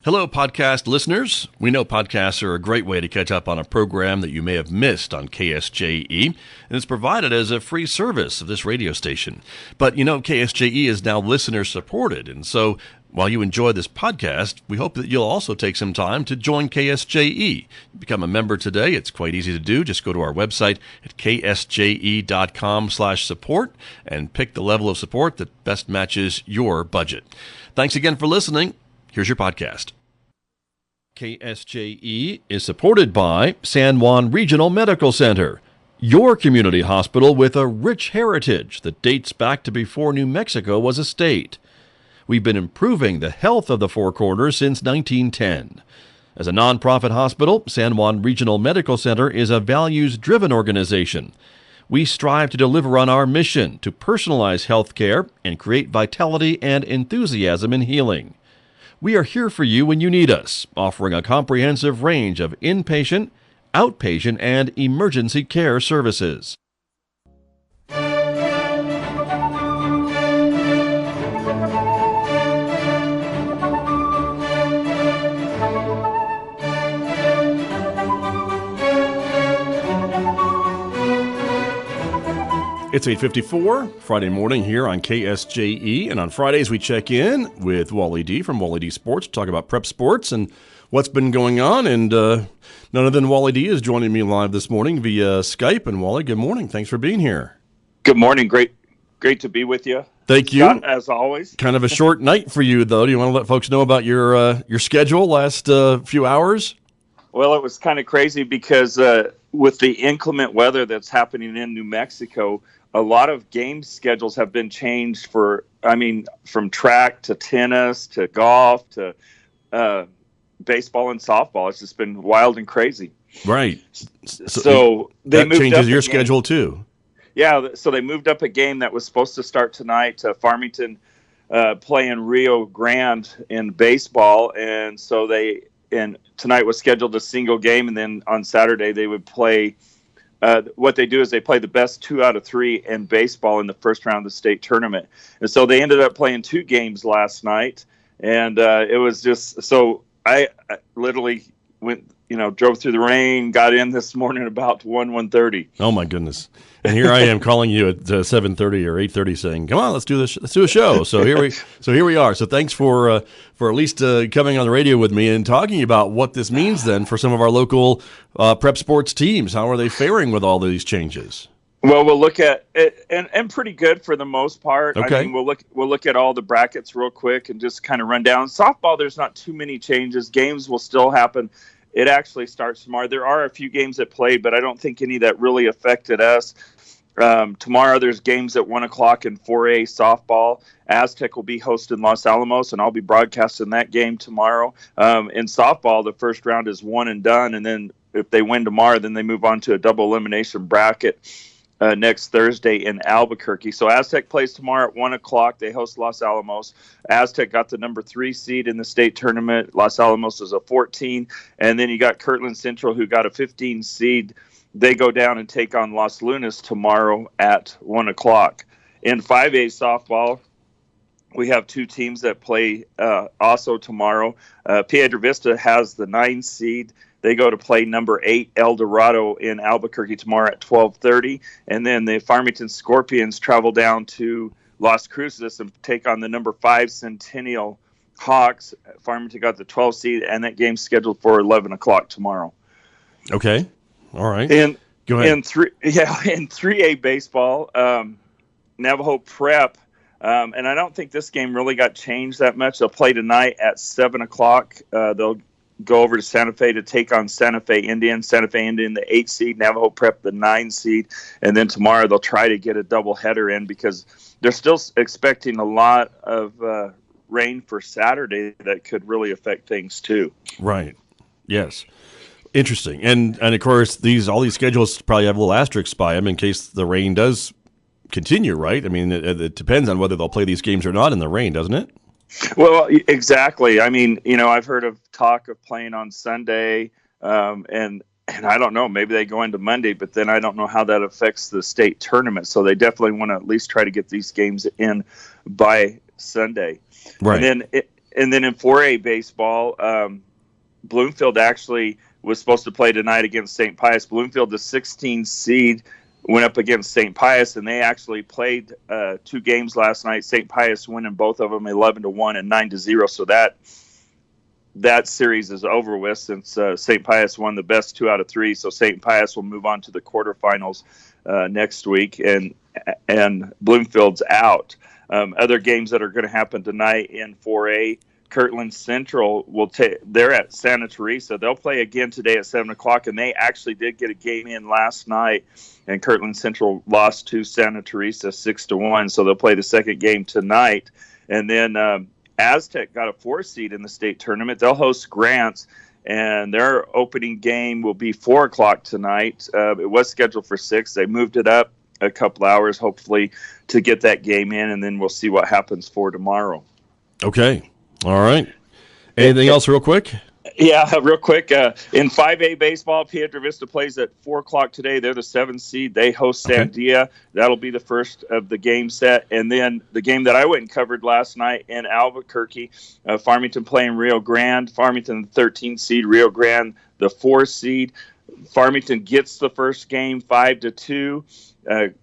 Hello, podcast listeners. We know podcasts are a great way to catch up on a program that you may have missed on KSJE, and it's provided as a free service of this radio station. But you know, KSJE is now listener-supported, and so while you enjoy this podcast, we hope that you'll also take some time to join KSJE. Become a member today. It's quite easy to do. Just go to our website at ksje.com/support and pick the level of support that best matches your budget. Thanks again for listening. Here's your podcast. KSJE is supported by San Juan Regional Medical Center, your community hospital with a rich heritage that dates back to before New Mexico was a state. We've been improving the health of the Four Corners since 1910. As a nonprofit hospital, San Juan Regional Medical Center is a values-driven organization. We strive to deliver on our mission to personalize health care and create vitality and enthusiasm in healing. We are here for you when you need us, offering a comprehensive range of inpatient, outpatient, and emergency care services. It's 8:54, Friday morning here on KSJE, and on Fridays we check in with Wally D from Wally D Sports to talk about prep sports and what's been going on, and none other than Wally D is joining me live this morning via Skype. And Wally, good morning. Thanks for being here. Good morning. Great to be with you. Thank you. Scott, as always. Kind of a short night for you, though. Do you want to let folks know about your schedule last few hours? Well, it was kind of crazy because with the inclement weather that's happening in New Mexico, a lot of game schedules have been changed from track to tennis to golf to baseball and softball. It's just been wild and crazy. Right. So that changes your schedule too. Yeah. So they moved up a game that was supposed to start tonight. Farmington playing Rio Grande in baseball, and so tonight was scheduled a single game, and then on Saturday they would play. What they do is they play the best 2 out of 3 in baseball in the first round of the state tournament. And so they ended up playing 2 games last night. And it was just, so I literally went, drove through the rain, got in this morning about 1:30. Oh my goodness. And here I am calling you at 7:30 or 8:30 saying, come on, let's do this. Let's do a show. So here we are. So thanks for at least coming on the radio with me and talking about what this means then for some of our local prep sports teams. How are they faring with all these changes? Well, we'll look at it, and pretty good for the most part. Okay. I mean, we'll look at all the brackets real quick and just kind of run down. Softball, there's not too many changes. Games will still happen. It actually starts tomorrow. There are a few games that played, but I don't think any that really affected us. Tomorrow there's games at 1 o'clock in 4A softball. Aztec will be hosting Los Alamos, and I'll be broadcasting that game tomorrow. In softball, the first round is one and done, and then if they win tomorrow, then they move on to a double elimination bracket next Thursday in Albuquerque. So Aztec plays tomorrow at 1 o'clock. They host Los Alamos. Aztec got the number 3 seed in the state tournament. Los Alamos is a 14. And then you got Kirtland Central, who got a 15 seed. They go down and take on Los Lunas tomorrow at 1 o'clock. In 5A softball, we have 2 teams that play also tomorrow. Piedra Vista has the 9 seed. They go to play number 8 El Dorado in Albuquerque tomorrow at 12:30. And then the Farmington Scorpions travel down to Las Cruces and take on the number 5 Centennial Hawks. Farmington got the 12 seed, and that game's scheduled for 11 o'clock tomorrow. Okay. All right. Go ahead. In 3A baseball, Navajo Prep, and I don't think this game really got changed that much. They'll play tonight at 7 o'clock. They'll go over to Santa Fe to take on Santa Fe Indian, the 8 seed, Navajo Prep, the 9 seed. And then tomorrow they'll try to get a doubleheader in because they're still expecting a lot of rain for Saturday that could really affect things too. Right. Yes. Interesting. And of course, all these schedules probably have little asterisks by them in case the rain does continue, right? I mean, it depends on whether they'll play these games or not in the rain, doesn't it? Well, exactly. I mean, I've heard of talk of playing on Sunday, and I don't know, maybe they go into Monday, but then I don't know how that affects the state tournament. So they definitely want to at least try to get these games in by Sunday. Right. And then And then in 4A baseball, Bloomfield actually was supposed to play tonight against St. Pius. Bloomfield, the 16 seed, went up against St. Pius, and they actually played 2 games last night. St. Pius winning both of them 11-1 and 9-0. So that series is over with since St. Pius won the best 2 out of 3. So St. Pius will move on to the quarterfinals next week, and Bloomfield's out. Other games that are going to happen tonight in 4A, Kirtland Central they're at Santa Teresa. They'll play again today at 7:00, and they actually did get a game in last night, and Kirtland Central lost to Santa Teresa 6-1. So they'll play the second game tonight. And then Aztec got a 4 seed in the state tournament. They'll host Grants, and their opening game will be 4:00 tonight. It was scheduled for 6. They moved it up a couple hours, hopefully, to get that game in, and then we'll see what happens for tomorrow. Okay. All right. Anything else real quick? Yeah, real quick. In 5A baseball, Piedra Vista plays at 4:00 today. They're the 7th seed. They host Sandia. That'll be the first of the game set. And then the game that I went and covered last night in Albuquerque, Farmington playing Rio Grande. Farmington, the 13th seed. Rio Grande, the 4th seed. Farmington gets the first game 5-2.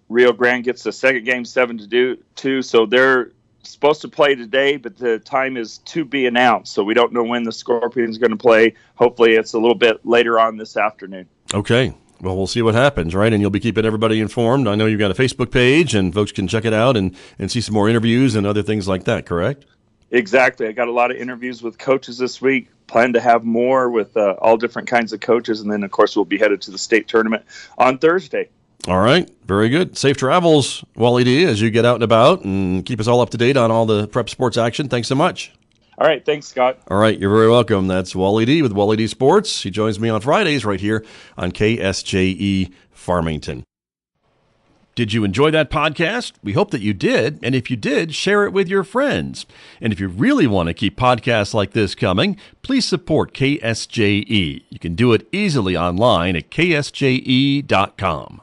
Rio Grande gets the second game 7-2. So they're supposed to play today, but the time is to be announced. So we don't know when the Scorpions are going to play. Hopefully it's a little bit later on this afternoon. Okay. Well, we'll see what happens, right? And you'll be keeping everybody informed. I know you've got a Facebook page, and folks can check it out and see some more interviews and other things like that, correct? Exactly. I got a lot of interviews with coaches this week. Plan to have more with all different kinds of coaches. And then, of course, we'll be headed to the state tournament on Thursday. All right. Very good. Safe travels, Wally D, as you get out and about, and keep us all up to date on all the prep sports action. Thanks so much. All right. Thanks, Scott. All right. You're very welcome. That's Wally D with Wally D Sports. He joins me on Fridays right here on KSJE Farmington. Did you enjoy that podcast? We hope that you did. And if you did, share it with your friends. And if you really want to keep podcasts like this coming, please support KSJE. You can do it easily online at ksje.com.